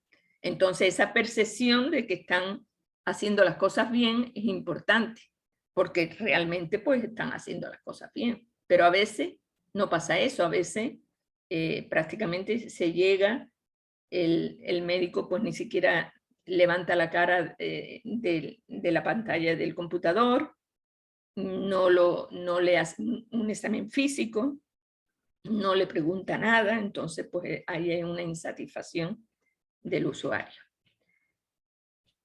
Entonces, esa percepción de que están haciendo las cosas bien es importante, porque realmente pues están haciendo las cosas bien. Pero a veces no pasa eso, a veces prácticamente se llega, el médico pues ni siquiera levanta la cara de la pantalla del computador, no le hace un examen físico, no le pregunta nada, entonces pues ahí hay una insatisfacción del usuario.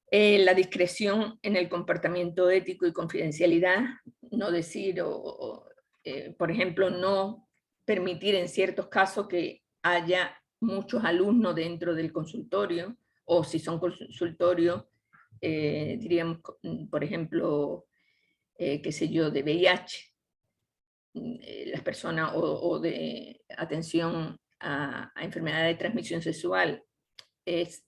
La discreción en el comportamiento ético y confidencialidad, no decir, por ejemplo, no permitir en ciertos casos que haya muchos alumnos dentro del consultorio, o si son consultorios, diríamos, por ejemplo, qué sé yo, de VIH, las personas, o de atención a enfermedades de transmisión sexual, es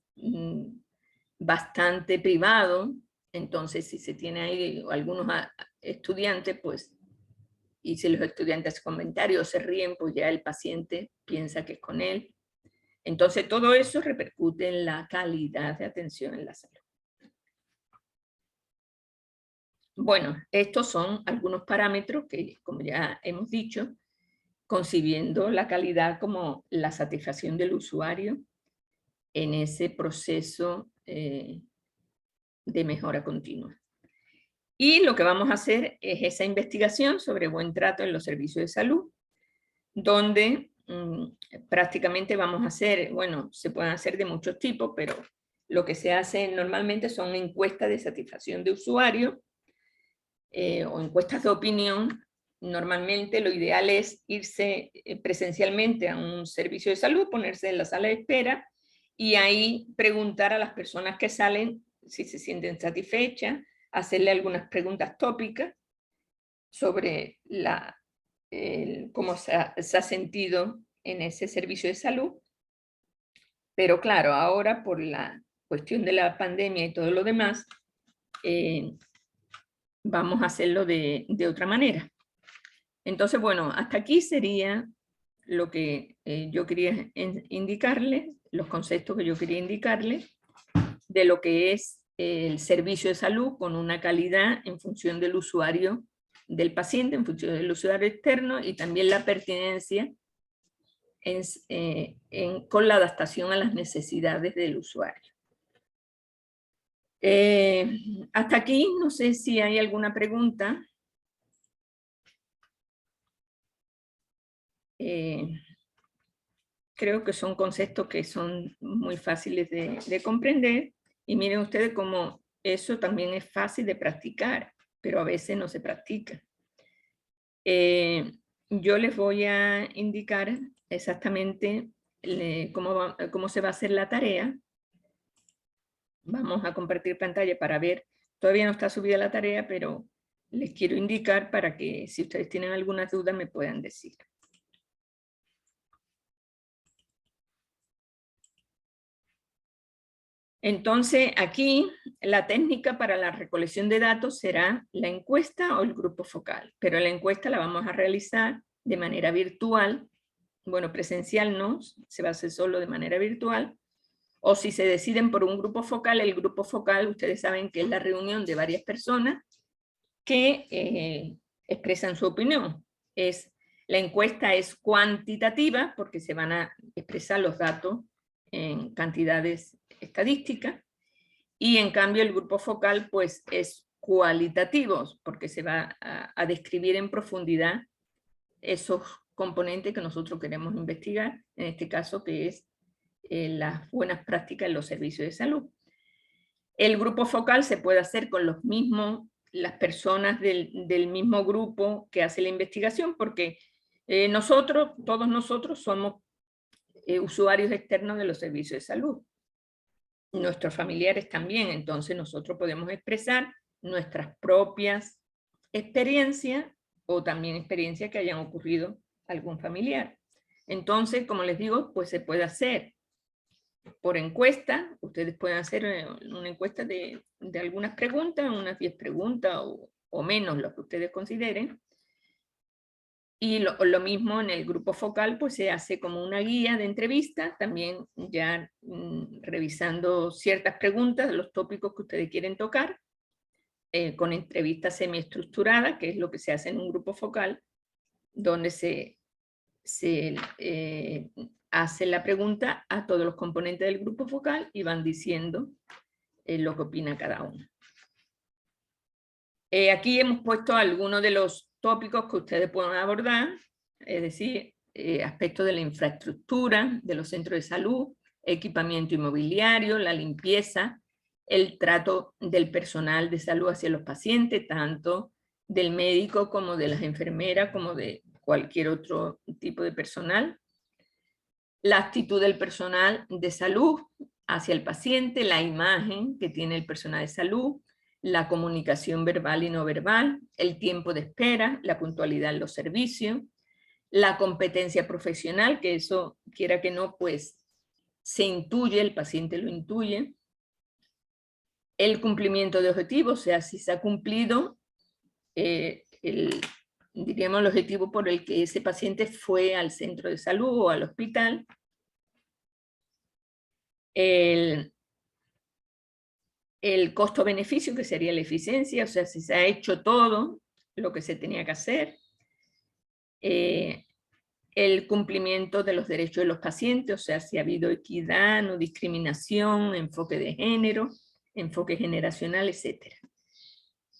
bastante privado, entonces si se tiene ahí algunos estudiantes, pues, y si los estudiantes hacen comentarios se ríen, pues ya el paciente piensa que es con él. Entonces todo eso repercute en la calidad de atención en la salud. Bueno, estos son algunos parámetros que, como ya hemos dicho, concibiendo la calidad como la satisfacción del usuario en ese proceso de mejora continua. Y lo que vamos a hacer es esa investigación sobre buen trato en los servicios de salud, donde prácticamente vamos a hacer, bueno, se pueden hacer de muchos tipos, pero lo que se hace normalmente son encuestas de satisfacción de usuario o encuestas de opinión. Normalmente lo ideal es irse presencialmente a un servicio de salud, ponerse en la sala de espera y ahí preguntar a las personas que salen si se sienten satisfechas, hacerle algunas preguntas tópicas sobre cómo se ha sentido en ese servicio de salud. Pero claro, ahora por la cuestión de la pandemia y todo lo demás, vamos a hacerlo de otra manera. Entonces, bueno, hasta aquí sería lo que yo quería indicarles, los conceptos que yo quería indicarles de lo que es el servicio de salud con una calidad en función del usuario, del paciente, en función del usuario externo, y también la pertinencia con la adaptación a las necesidades del usuario. Hasta aquí, no sé si hay alguna pregunta. Creo que son conceptos que son muy fáciles de comprender, y miren ustedes cómo eso también es fácil de practicar, pero a veces no se practica. Yo les voy a indicar exactamente cómo se va a hacer la tarea. Vamos a compartir pantalla para ver, todavía no está subida la tarea, pero les quiero indicar para que si ustedes tienen alguna duda me puedan decir. Entonces, aquí la técnica para la recolección de datos será la encuesta o el grupo focal, pero la encuesta la vamos a realizar de manera virtual. Bueno, presencial no, se va a hacer solo de manera virtual. O si se deciden por un grupo focal, el grupo focal, ustedes saben que es la reunión de varias personas que expresan su opinión. La encuesta es cuantitativa porque se van a expresar los datos en cantidades estadísticas, y en cambio el grupo focal pues es cualitativo porque se va a describir en profundidad esos componentes que nosotros queremos investigar, en este caso que es las buenas prácticas en los servicios de salud. El grupo focal se puede hacer con las personas del mismo grupo que hace la investigación, porque todos nosotros somos usuarios externos de los servicios de salud. nuestros familiares también, entonces nosotros podemos expresar nuestras propias experiencias o también experiencias que hayan ocurrido a algún familiar. Entonces, como les digo, pues se puede hacer por encuesta. Ustedes pueden hacer una encuesta de algunas preguntas, unas 10 preguntas o menos, lo que ustedes consideren. Y lo mismo en el grupo focal, pues se hace como una guía de entrevista, también ya revisando ciertas preguntas, los tópicos que ustedes quieren tocar, con entrevistas semiestructuradas, que es lo que se hace en un grupo focal, donde se hace la pregunta a todos los componentes del grupo focal y van diciendo lo que opina cada uno. Aquí hemos puesto algunos de los tópicos que ustedes pueden abordar, es decir, aspectos de la infraestructura, de los centros de salud, equipamiento inmobiliario, la limpieza, el trato del personal de salud hacia los pacientes, tanto del médico como de las enfermeras, como de cualquier otro tipo de personal, la actitud del personal de salud hacia el paciente, la imagen que tiene el personal de salud, la comunicación verbal y no verbal, el tiempo de espera, la puntualidad en los servicios, la competencia profesional, que eso, quiera que no, pues se intuye, el paciente lo intuye, el cumplimiento de objetivos, o sea, si se ha cumplido diríamos el objetivo por el que ese paciente fue al centro de salud o al hospital, el costo-beneficio, que sería la eficiencia, o sea, si se ha hecho todo lo que se tenía que hacer, el cumplimiento de los derechos de los pacientes, o sea, si ha habido equidad, no discriminación, enfoque de género, enfoque generacional, etc.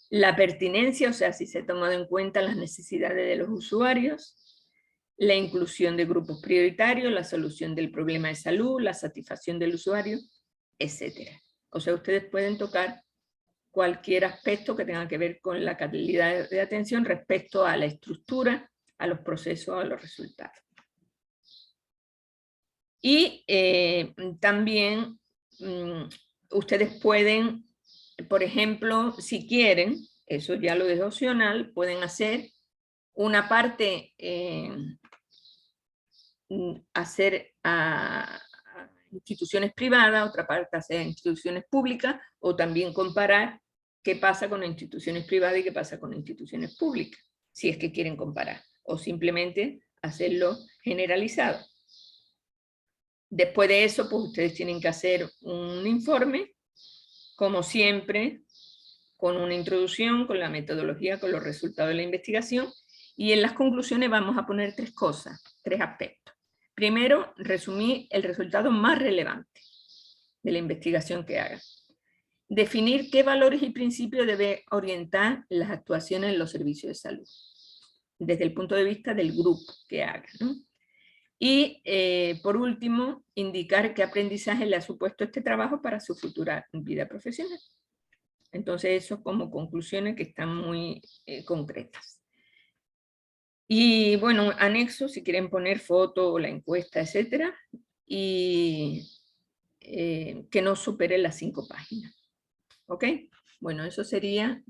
La pertinencia, o sea, si se ha tomado en cuenta las necesidades de los usuarios, la inclusión de grupos prioritarios, la solución del problema de salud, la satisfacción del usuario, etc. O sea, ustedes pueden tocar cualquier aspecto que tenga que ver con la calidad de atención respecto a la estructura, a los procesos, a los resultados. Y también ustedes pueden, por ejemplo, si quieren, eso ya lo dejo opcional, pueden hacer una parte, hacer a instituciones privadas, otra parte hacer a instituciones públicas, o también comparar qué pasa con instituciones privadas y qué pasa con instituciones públicas, si es que quieren comparar, o simplemente hacerlo generalizado. Después de eso, pues ustedes tienen que hacer un informe, como siempre, con una introducción, con la metodología, con los resultados de la investigación, y en las conclusiones vamos a poner 3 cosas, 3 aspectos. Primero, resumir el resultado más relevante de la investigación que hagan. Definir qué valores y principios debe orientar las actuaciones en los servicios de salud, desde el punto de vista del grupo que haga, ¿no? Y por último, indicar qué aprendizaje le ha supuesto este trabajo para su futura vida profesional. Entonces, eso como conclusiones que están muy concretas. Y bueno, anexo, si quieren poner foto o la encuesta, etcétera, y que no supere las 5 páginas. ¿Ok? Bueno, eso sería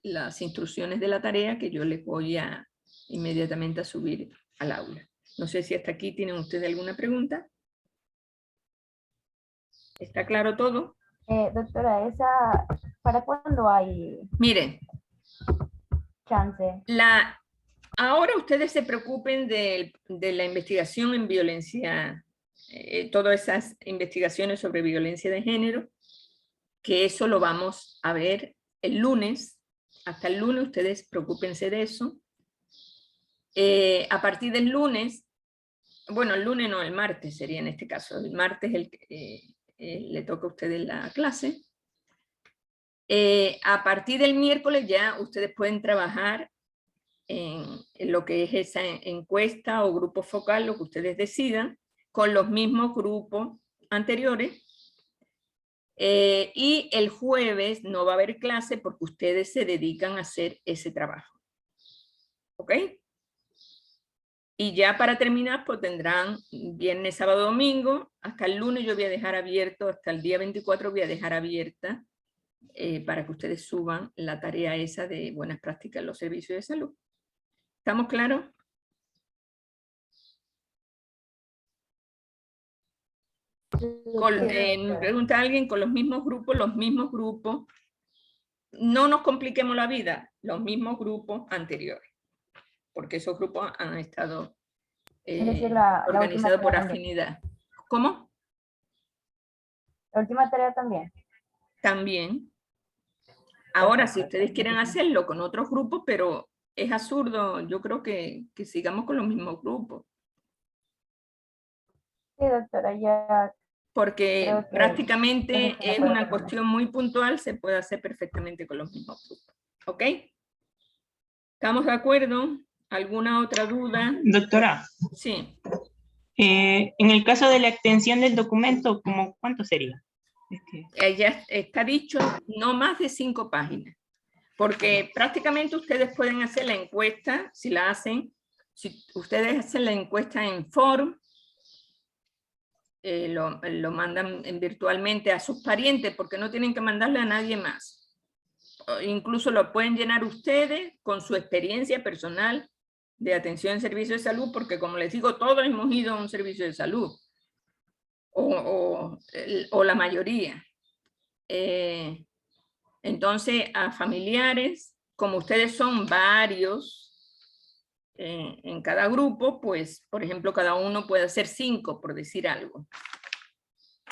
las instrucciones de la tarea que yo les voy a inmediatamente a subir al aula. No sé si hasta aquí tienen ustedes alguna pregunta. ¿Está claro todo? Doctora, ¿para cuándo hay Miren, chance? ahora ustedes se preocupen de la investigación en violencia, todas esas investigaciones sobre violencia de género, que eso lo vamos a ver el lunes. Hasta el lunes ustedes preocúpense de eso. A partir del lunes, bueno, el lunes no, el martes sería en este caso. El martes le toca a ustedes la clase. A partir del miércoles ya ustedes pueden trabajar en lo que es esa encuesta o grupo focal, lo que ustedes decidan, con los mismos grupos anteriores. Y el jueves no va a haber clase porque ustedes se dedican a hacer ese trabajo. ¿Ok? Y ya para terminar, pues tendrán viernes, sábado, domingo. Hasta el lunes yo voy a dejar abierto, hasta el día 24 voy a dejar abierta para que ustedes suban la tarea esa de buenas prácticas en los servicios de salud. ¿Estamos claros? Me pregunta alguien, con los mismos grupos. No nos compliquemos la vida, los mismos grupos anteriores, porque esos grupos han estado Es decir, la organizados última por tarea también. afinidad. ¿Cómo? La última tarea también. También. Ahora, si Perfecto. ustedes quieren hacerlo con otros grupos, pero es absurdo, yo creo que sigamos con los mismos grupos, Sí, doctora, ya porque creo que prácticamente entonces se es puede una terminar. cuestión muy puntual, se puede hacer perfectamente con los mismos grupos. ¿Ok? ¿Estamos de acuerdo? ¿Alguna otra duda? Doctora, Sí. en el caso de la extensión del documento, ¿cómo cuánto sería? Ya está dicho, no más de 5 páginas, porque prácticamente ustedes pueden hacer la encuesta, si la hacen, si ustedes hacen la encuesta en Form, lo mandan virtualmente a sus parientes, porque no tienen que mandarle a nadie más. Incluso lo pueden llenar ustedes con su experiencia personal de atención en servicio de salud, porque como les digo, todos hemos ido a un servicio de salud, o la mayoría. Entonces, a familiares, como ustedes son varios en cada grupo, pues, por ejemplo, cada uno puede hacer 5, por decir algo,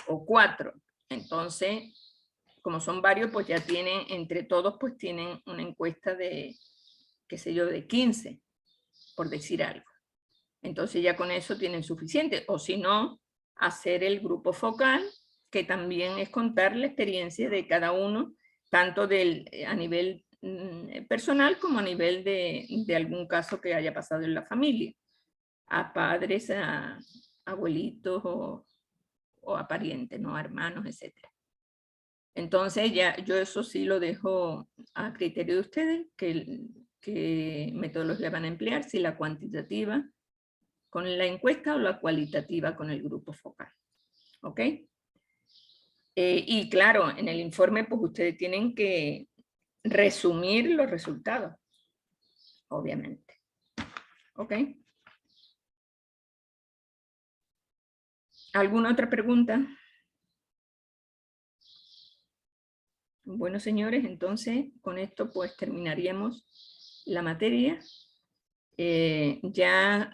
o 4. Entonces, como son varios, pues ya tienen, entre todos, pues tienen una encuesta de, qué sé yo, de 15, por decir algo. Entonces ya con eso tienen suficiente, o si no, hacer el grupo focal, que también es contar la experiencia de cada uno, tanto a nivel personal como a nivel de algún caso que haya pasado en la familia, a padres, a abuelitos o a parientes, ¿no? A hermanos, etc. Entonces ya yo eso sí lo dejo a criterio de ustedes, qué metodología van a emplear, si la cuantitativa con la encuesta o la cualitativa con el grupo focal. ¿Ok? Y claro, en el informe pues ustedes tienen que resumir los resultados, obviamente. ¿Ok? ¿Alguna otra pregunta? Bueno, señores, entonces con esto pues terminaríamos la materia. Ya,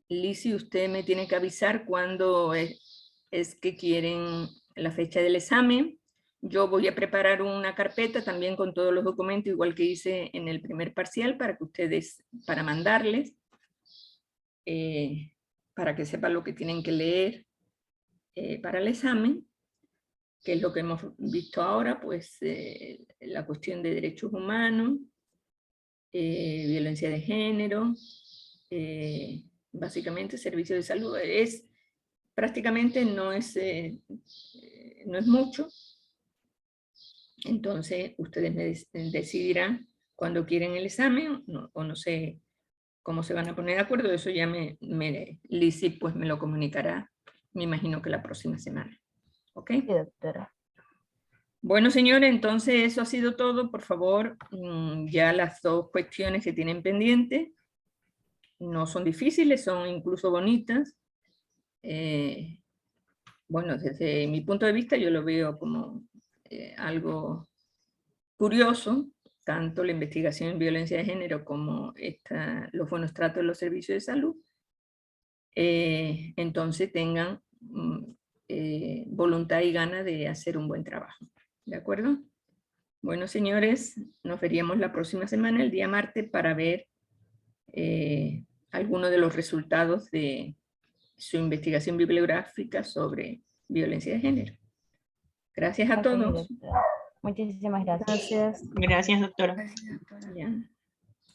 Lizzy, usted me tiene que avisar cuándo es que quieren la fecha del examen. Yo voy a preparar una carpeta también con todos los documentos, igual que hice en el primer parcial, para que ustedes, para mandarles, para que sepan lo que tienen que leer para el examen, que es lo que hemos visto ahora, pues la cuestión de derechos humanos, violencia de género, básicamente servicio de salud. Prácticamente no es mucho. Entonces ustedes me decidirán cuando quieren el examen, o no sé cómo se van a poner de acuerdo. Eso ya Lizzy pues me lo comunicará, me imagino que la próxima semana. ¿Ok? Sí, doctora. Bueno, señores, entonces eso ha sido todo. Por favor, ya las 2 cuestiones que tienen pendientes no son difíciles, son incluso bonitas. Bueno, desde mi punto de vista yo lo veo como algo curioso, tanto la investigación en violencia de género como los buenos tratos en los servicios de salud. Entonces tengan voluntad y ganas de hacer un buen trabajo. ¿De acuerdo? Bueno, señores, nos veríamos la próxima semana, el día martes, para ver algunos de los resultados de su investigación bibliográfica sobre violencia de género. Gracias a Ok, todos. doctora. Muchísimas gracias. Gracias. Gracias, doctora. Ya.